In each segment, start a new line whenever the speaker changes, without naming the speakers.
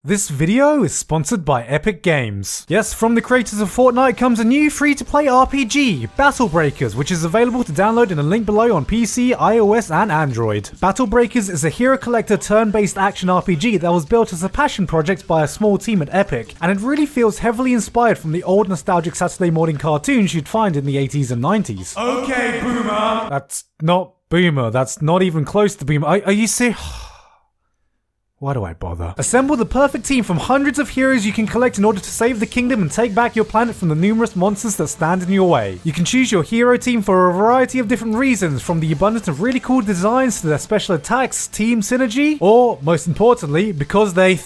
This video is sponsored by Epic Games. Yes, from the creators of Fortnite comes a new free-to-play RPG, Battle Breakers, which is available to download in a link below on PC, iOS, and Android. Battle Breakers is a hero collector turn-based action RPG that was built as a passion project by a small team at Epic, and it really feels heavily inspired from the old nostalgic Saturday morning cartoons you'd find in the 80s and 90s.
Okay, Boomer!
That's not Boomer, that's not even close to Boomer. Are you serious? Why do I bother? Assemble the perfect team from hundreds of heroes you can collect in order to save the kingdom and take back your planet from the numerous monsters that stand in your way. You can choose your hero team for a variety of different reasons, from the abundance of really cool designs to their special attacks, team synergy, or, most importantly, because they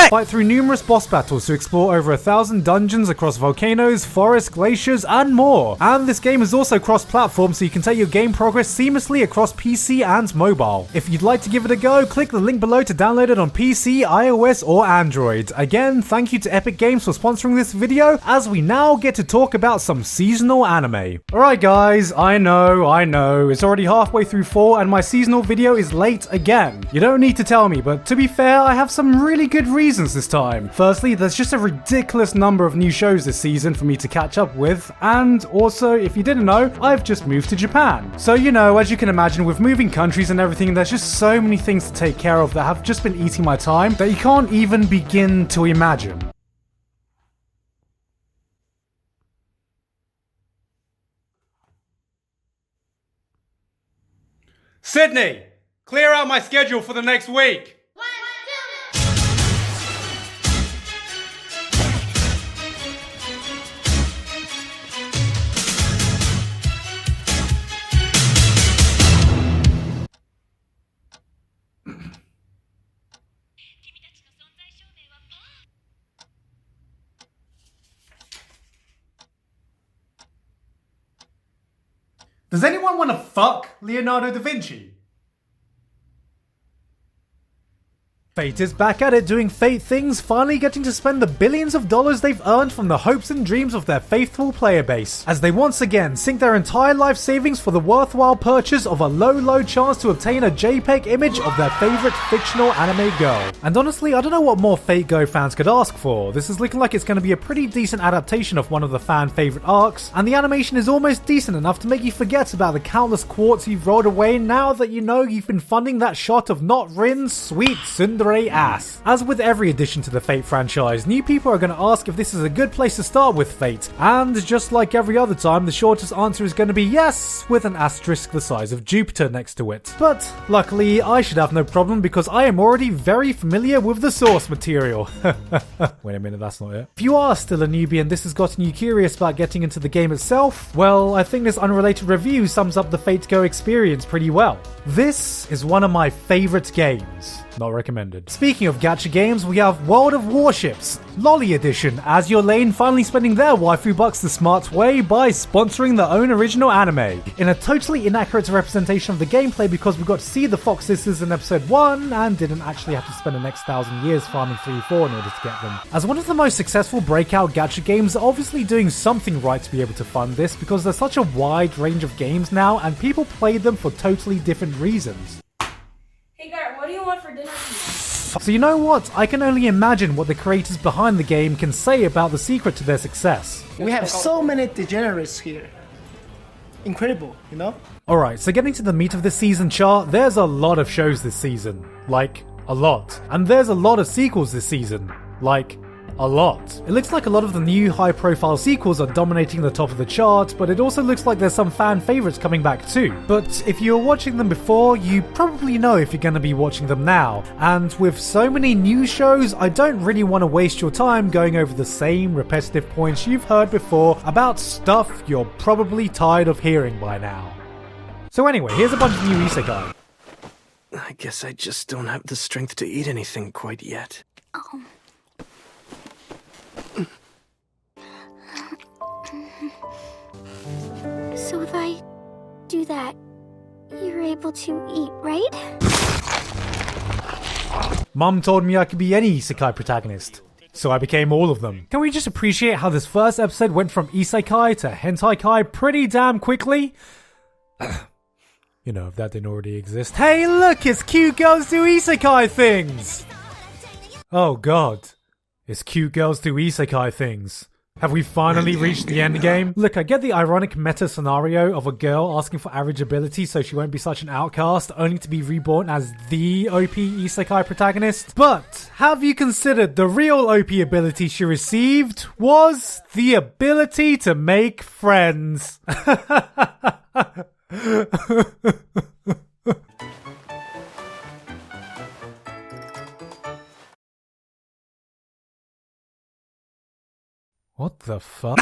fight through numerous boss battles to explore over 1,000 dungeons across volcanoes, forests, glaciers, and more. And this game is also cross-platform, so you can take your game progress seamlessly across PC and mobile. If you'd like to give it a go, click the link below to download it on PC, iOS, or Android. Again, thank you to Epic Games for sponsoring this video, as we now get to talk about some seasonal anime. Alright guys, I know, it's already halfway through fall and my seasonal video is late again. You don't need to tell me, but to be fair, I have some really good reasons this time. Firstly, there's just a ridiculous number of new shows this season for me to catch up with, and also, if you didn't know, I've just moved to Japan. So you know, as you can imagine, with moving countries and everything, there's just so many things to take care of that have just been eating my time that you can't even begin to imagine.
Sydney! Clear out my schedule for the next week!
Does anyone want to fuck Leonardo da Vinci? Fate is back at it doing Fate things, finally getting to spend the billions of dollars they've earned from the hopes and dreams of their faithful player base, as they once again sink their entire life savings for the worthwhile purchase of a low chance to obtain a JPEG image of their favorite fictional anime girl. And honestly, I don't know what more Fate Go fans could ask for. This is looking like it's going to be a pretty decent adaptation of one of the fan favorite arcs, and the animation is almost decent enough to make you forget about the countless quarts you've rolled away now that you know you've been funding that shot of not Rin's sweet tsundere ass. As with every addition to the Fate franchise, new people are going to ask if this is a good place to start with Fate, and just like every other time, the shortest answer is going to be yes, with an asterisk the size of Jupiter next to it. But luckily, I should have no problem because I am already very familiar with the source material. Wait a minute, that's not it. If you are still a newbie and this has gotten you curious about getting into the game itself, well, I think this unrelated review sums up the Fate Go experience pretty well. This is one of my favorite games. Not recommended. Speaking of gacha games, we have World of Warships, Lolly Edition, as your lane finally spending their waifu bucks the smart way by sponsoring their own original anime. In a totally inaccurate representation of the gameplay because we got to see the Fox Sisters in episode 1 and didn't actually have to spend the next 1,000 years farming 3-4 in order to get them. As one of the most successful breakout gacha games, they're obviously doing something right to be able to fund this because there's such a wide range of games now and people play them for totally different reasons.
Hey Gar, what do you want for dinner tonight?
So you know what? I can only imagine what the creators behind the game can say about the secret to their success.
We have so many degenerates here. Incredible, you know?
Alright, so getting to the meat of this season chart, there's a lot of shows this season. Like, a lot. And there's a lot of sequels this season. Like, a lot. It looks like a lot of the new high-profile sequels are dominating the top of the chart, but it also looks like there's some fan favorites coming back too. But if you were watching them before, you probably know if you're going to be watching them now. And with so many new shows, I don't really want to waste your time going over the same repetitive points you've heard before about stuff you're probably tired of hearing by now. So anyway, here's a bunch of new isekai.
I guess I just don't have the strength to eat anything quite yet.
Oh. So if I do that, you're able to eat, right?
Mum told me I could be any isekai protagonist, so I became all of them. Can we just appreciate how this first episode went from isekai to hentai-kai pretty damn quickly? You know, if that didn't already exist. Hey look, it's cute girls do isekai things! Oh god. It's cute girls do isekai things. Have we finally reached the end game? Look, I get the ironic meta scenario of a girl asking for average ability so she won't be such an outcast, only to be reborn as the OP isekai protagonist. But have you considered the real OP ability she received was the ability to make friends? What the fuck?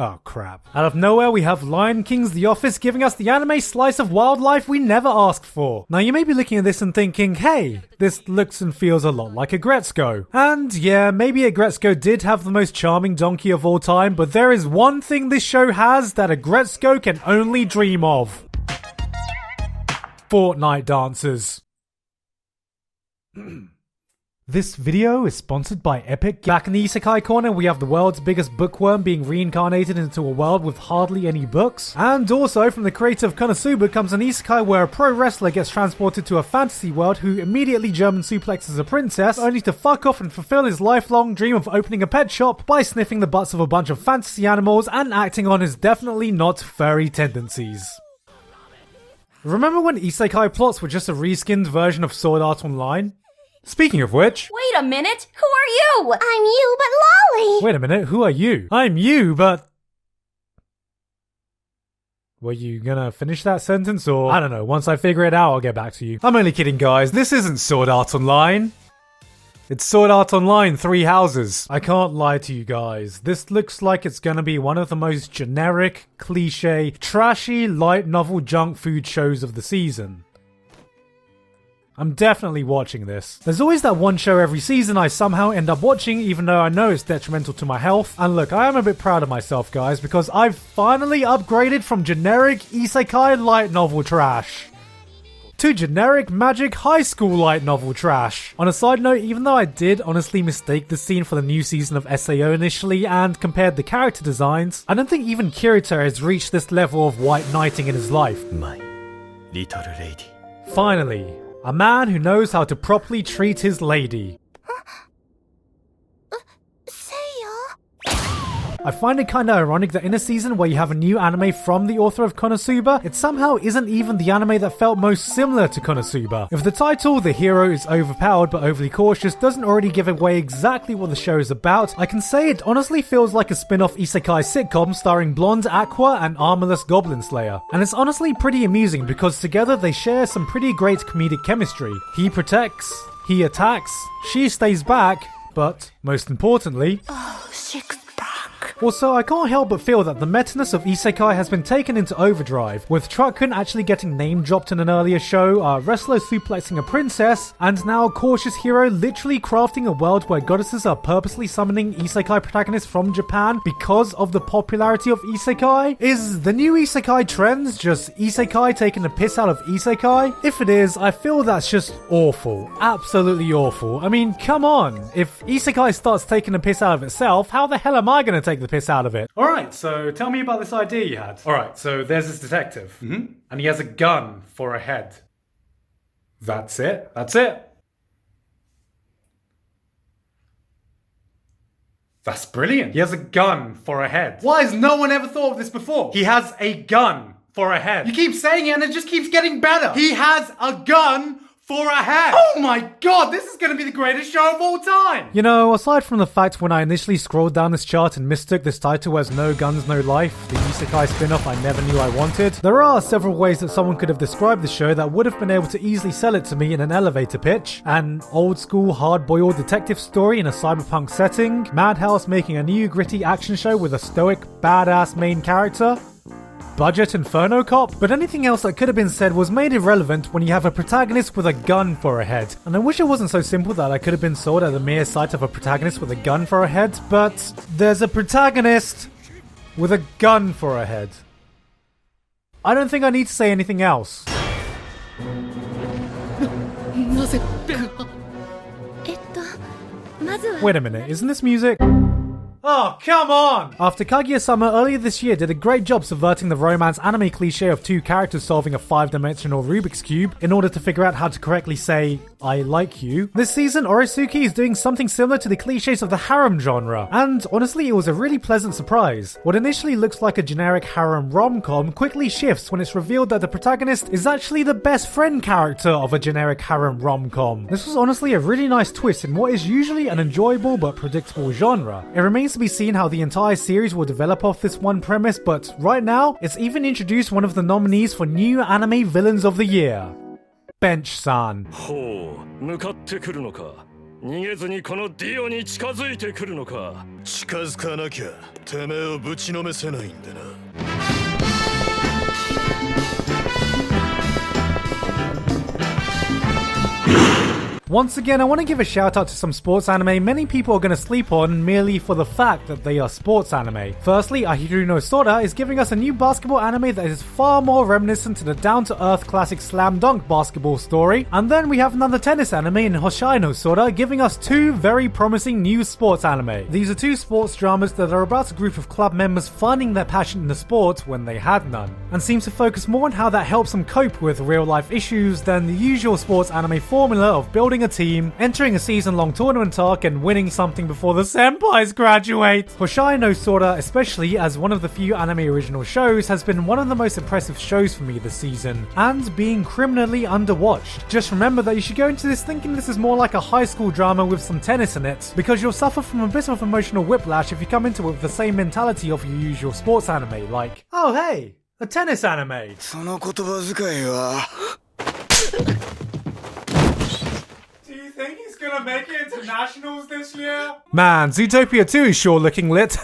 Oh crap. Out of nowhere we have Lion King's The Office giving us the anime slice of wildlife we never asked for. Now you may be looking at this and thinking, hey, this looks and feels a lot like a Gretzko. And yeah, maybe a Gretzko did have the most charming donkey of all time, but there is one thing this show has that a Gretzko can only dream of. Fortnite dancers. This video is sponsored by Epic. Back in the Isekai corner, we have the world's biggest bookworm being reincarnated into a world with hardly any books. And also, from the creator of Konosuba comes an Isekai where a pro wrestler gets transported to a fantasy world who immediately German suplexes a princess, only to fuck off and fulfill his lifelong dream of opening a pet shop by sniffing the butts of a bunch of fantasy animals and acting on his definitely not furry tendencies. Remember when Isekai plots were just a reskinned version of Sword Art Online? Speaking of which...
Wait a minute! Who are you?
I'm you, but Lolly!
Wait a minute, who are you? I'm you, but... Were you gonna finish that sentence, or... I don't know, once I figure it out, I'll get back to you. I'm only kidding, guys. This isn't Sword Art Online. It's Sword Art Online 3 Houses. I can't lie to you guys. This looks like it's gonna be one of the most generic, cliche, trashy, light novel junk food shows of the season. I'm definitely watching this. There's always that one show every season I somehow end up watching even though I know it's detrimental to my health. And look, I am a bit proud of myself, guys, because I've finally upgraded from generic isekai light novel trash to generic magic high school light novel trash. On a side note, even though I did honestly mistake this scene for the new season of SAO initially and compared the character designs, I don't think even Kirito has reached this level of white knighting in his life.
My little lady.
Finally, a man who knows how to properly treat his lady. I find it kinda ironic that in a season where you have a new anime from the author of Konosuba, it somehow isn't even the anime that felt most similar to Konosuba. If the title, The Hero is Overpowered but Overly Cautious, doesn't already give away exactly what the show is about, I can say it honestly feels like a spin-off isekai sitcom starring Blonde Aqua and Armorless Goblin Slayer. And it's honestly pretty amusing because together they share some pretty great comedic chemistry. He protects, he attacks, she stays back, but most importantly... Also, I can't help but feel that the meta-ness of isekai has been taken into overdrive, with Truck-kun actually getting name-dropped in an earlier show, wrestler suplexing a princess, and now Cautious Hero literally crafting a world where goddesses are purposely summoning isekai protagonists from Japan because of the popularity of isekai. Is the new isekai trends just isekai taking a piss out of isekai? If it is, I feel that's just awful. Absolutely awful. I mean, come on. If isekai starts taking a piss out of itself, how the hell am I going to take the piss out of it? Alright, so tell me about this idea you had. Alright, so there's this detective. And he has a gun for a head. That's it? That's it? That's brilliant. He has a gun for a head.
Why has no one ever thought of this before?
He has a gun for a head.
You keep saying it and it just keeps getting better. He has a gun for a head. Oh my god, this is going to be the greatest show of all time.
You know, aside from the fact when I initially scrolled down this chart and mistook this title as No Guns, No Life, the isekai spin-off I never knew I wanted, there are several ways that someone could have described the show that would have been able to easily sell it to me in an elevator pitch. An old-school, hard-boiled detective story in a cyberpunk setting, Madhouse making a new gritty action show with a stoic, badass main character, budget Inferno Cop, but anything else that could have been said was made irrelevant when you have a protagonist with a gun for a head. And I wish it wasn't so simple that I could have been sold at the mere sight of a protagonist with a gun for a head, but there's a protagonist with a gun for a head. I don't think I need to say anything else. Wait a minute, isn't this music? Oh, come on! After Kaguya-sama earlier this year did a great job subverting the romance anime cliche of two characters solving a 5-dimensional Rubik's Cube in order to figure out how to correctly say, I like you, this season Orosuki is doing something similar to the cliches of the harem genre, and honestly it was a really pleasant surprise. What initially looks like a generic harem rom-com quickly shifts when it's revealed that the protagonist is actually the best friend character of a generic harem rom-com. This was honestly a really nice twist in what is usually an enjoyable but predictable genre. It remains to be seen how the entire series will develop off this one premise, but right now, it's even introduced one of the nominees for new anime villains of the year. Bench-san.
ほう、向かってくるのか。逃げずにこのディオに近づいてくるのか。
近づかなきゃてめえをぶちのめせないんでな。
Once again, I want to give a shout out to some sports anime many people are going to sleep on merely for the fact that they are sports anime. Firstly, AHIRU no SORA is giving us a new basketball anime that is far more reminiscent to the down-to-earth classic slam dunk basketball story. And then we have another tennis anime in HOSHIAI no SORA giving us two very promising new sports anime. These are two sports dramas that are about a group of club members finding their passion in the sport when they had none, and seems to focus more on how that helps them cope with real-life issues than the usual sports anime formula of building a team, entering a season-long tournament arc, and winning something before the senpais graduate. HOSHIAI no SORA, especially as one of the few anime original shows, has been one of the most impressive shows for me this season, and being criminally underwatched. Just remember that you should go into this thinking this is more like a high school drama with some tennis in it, because you'll suffer from a bit of emotional whiplash if you come into it with the same mentality of your usual sports anime, like, oh hey, a tennis anime.
その言葉遣いは。
Do you think he's gonna make it into nationals this year? Man, Zootopia 2 is sure looking lit.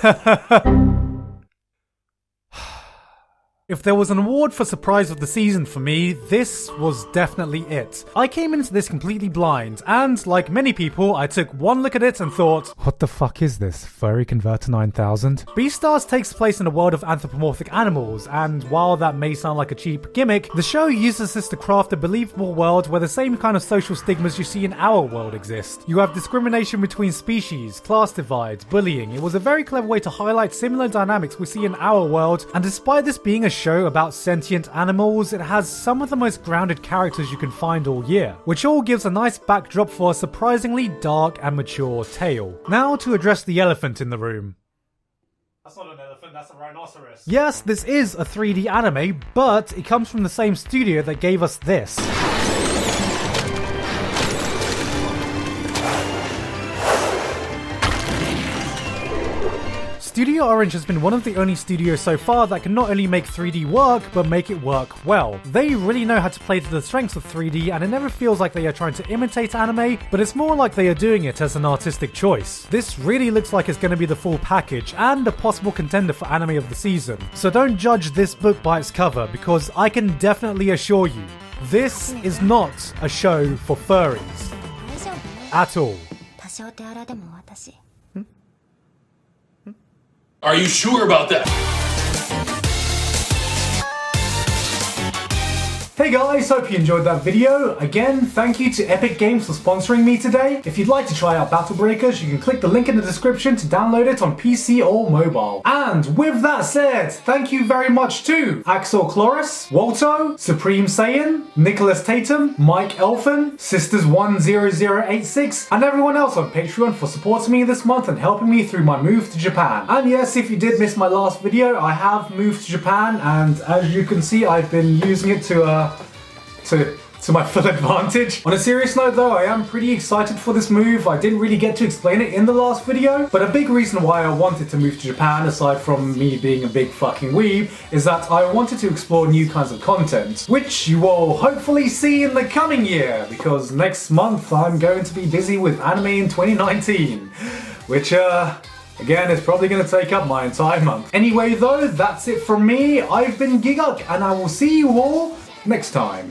If there was an award for surprise of the season for me, this was definitely it. I came into this completely blind, and like many people, I took one look at it and thought, what the fuck is this, Furry Converter 9000? BEASTARS takes place in a world of anthropomorphic animals, and while that may sound like a cheap gimmick, the show uses this to craft a believable world where the same kind of social stigmas you see in our world exist. You have discrimination between species, class divides, bullying. It was a very clever way to highlight similar dynamics we see in our world, and despite this being a show about sentient animals, it has some of the most grounded characters you can find all year, which all gives a nice backdrop for a surprisingly dark and mature tale. Now to address the elephant in the room. That's not an elephant, that's a rhinoceros. Yes, this is a 3D anime, but it comes from the same studio that gave us this. Studio Orange has been one of the only studios so far that can not only make 3D work, but make it work well. They really know how to play to the strengths of 3D, and it never feels like they are trying to imitate anime, but it's more like they are doing it as an artistic choice. This really looks like it's going to be the full package, and a possible contender for anime of the season. So don't judge this book by its cover, because I can definitely assure you, this is not a show for furries. At all.
Are you sure about that?
Hey guys, hope you enjoyed that video. Again, thank you to Epic Games for sponsoring me today. If you'd like to try out Battle Breakers, you can click the link in the description to download it on PC or mobile. And with that said, thank you very much to Axel Chloris, Walto, Supreme Saiyan, Nicholas Tatum, Mike Elfin, Sisters10086, and everyone else on Patreon for supporting me this month and helping me through my move to Japan. And yes, if you did miss my last video, I have moved to Japan, and as you can see, I've been using it to my full advantage. On a serious note though, I am pretty excited for this move. I didn't really get to explain it in the last video, but a big reason why I wanted to move to Japan, aside from me being a big fucking weeb, is that I wanted to explore new kinds of content, which you will hopefully see in the coming year, because next month I'm going to be busy with anime in 2019, which again, it's probably going to take up my entire month. Anyway though, that's it from me. I've been Gigguk, and I will see you all next time.